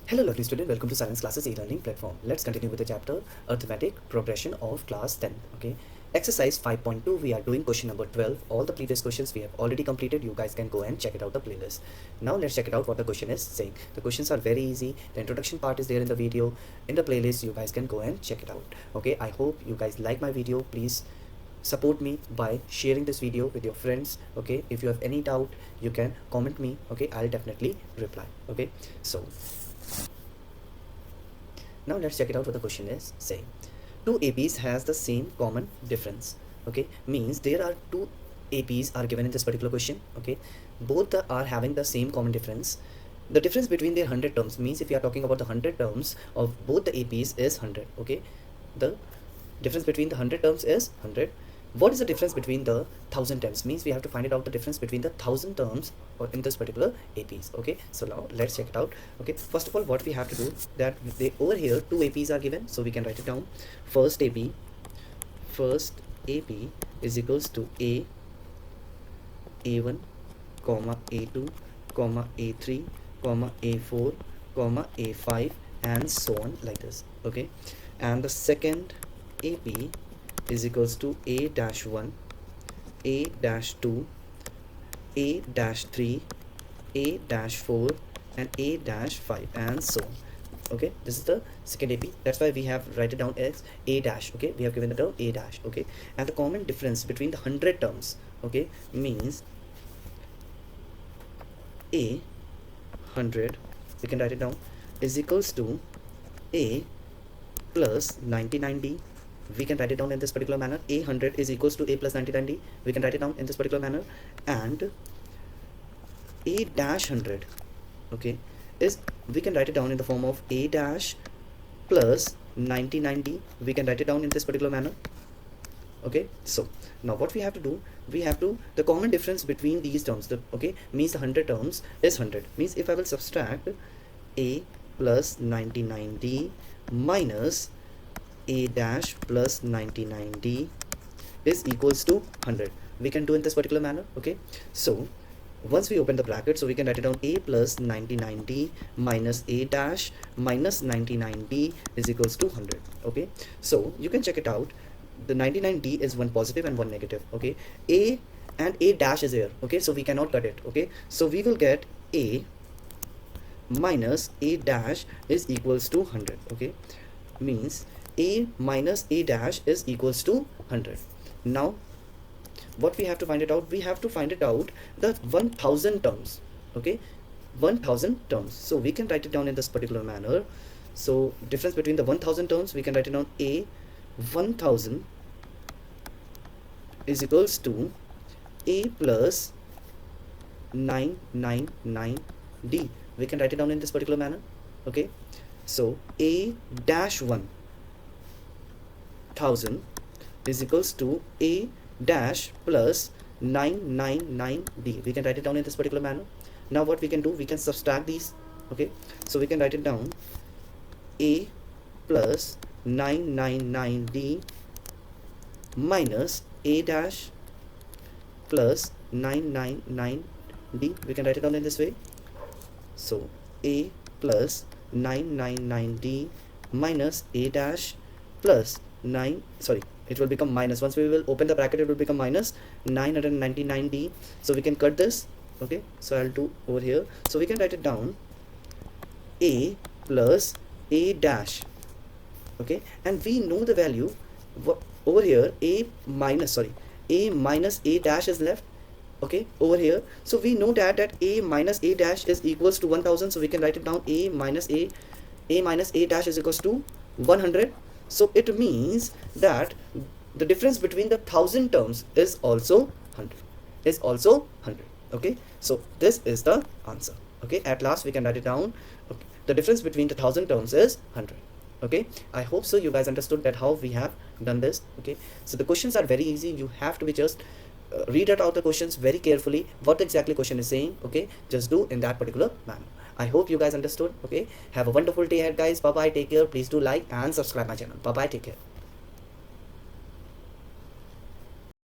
Hello lovely student, welcome to Science Classes e-learning platform. Let's continue with the chapter Arithmetic Progression of class 10. Okay, exercise 5.2 we are doing question number 12. All the previous questions we have already completed. You guys can go and check it out the playlist. Now let's check it out what the question is saying. The questions are very easy. The introduction part is there in the video. In the playlist you guys can go and check it out. Okay, I hope you guys like my video. Please support me by sharing this video with your friends. Okay, if you have any doubt you can comment me. Okay, I'll definitely reply. Okay, so now let's check it out what the question is saying. Two APs has the same common difference. Okay, means there are two APs are given in this particular question. Okay, both are having the same common difference. The difference between their 100 terms means if you are talking about the 100 terms of both the APs is 100. Okay, the difference between the 100 terms is 100. What is the difference between the 1000 terms means we have to find it out the difference between the 1000 terms or in this particular APs. Okay, so now let's check it out. Okay, first of all what we have to do that they over here two APs are given, so we can write it down. First AP is equals to A1 comma A2 comma A3 comma A4 comma A5 and so on like this. Okay, and the second AP is equals to A-1, A-2, A-3, A-4 and A-5 and so on. Okay, this is the second AP. That's why we have write it down as A dash. Okay, we have given the term A dash. Okay, and the common difference between the 100 terms, okay, means A100, we can write it down, is equals to A plus 99D. We can write it down in this particular manner. A100 is equals to A plus 99D. We can write it down in this particular manner. And A dash 100, okay, is we can write it down in the form of A dash plus 99D. We can write it down in this particular manner. Okay, so now what we have to do, we have to the common difference between these terms, the okay, means the 100 terms is 100. Means if I will subtract A plus 99D minus A dash plus 99D is equals to 100. We can do in this particular manner. Okay, so once we open the bracket, so we can write it down A plus 99D minus A dash minus 99D is equals to 100. Okay, so you can check it out. The 99D is one positive and one negative. Okay, A and A dash is here. Okay, so we cannot cut it. Okay, so we will get A minus A dash is equals to 100. Okay, means A minus A dash is equals to 100. Now what we have to find it out, we have to find it out the 1000 terms. Okay, 1000 terms, so we can write it down in this particular manner. So difference between the 1000 terms, we can write it down A 1000 is equals to A plus 999D. We can write it down in this particular manner. Okay, so A dash 1000 is equals to A dash plus 999D. We can write it down in this particular manner. Now what we can do, we can subtract these. Okay, so we can write it down A plus 999D minus A dash plus 999D. We can write it down in this way. So A plus 999D minus A dash plus it will become minus, once we will open the bracket it will become minus 999D. so we can cut this. Okay, so I'll do over here, so we can write it down A plus A dash. Okay, and we know the value over here, A minus A dash is left. Okay, over here, so we know that A minus A dash is equals to 1000, so we can write it down A minus A dash is equals to 100. So it means that the difference between the 1000 terms is also 100. Okay, so this is the answer. Okay, at last we can write it down. Okay, the difference between the 1000 terms is 100. Okay, I hope so you guys understood that how we have done this. Okay, so the questions are very easy. You have to be just read out the questions very carefully, what exactly question is saying. Okay, just do in that particular manner. I hope you guys understood. Okay, have a wonderful day ahead guys. Bye bye, take care. Please do like and subscribe my channel. Bye bye, take care.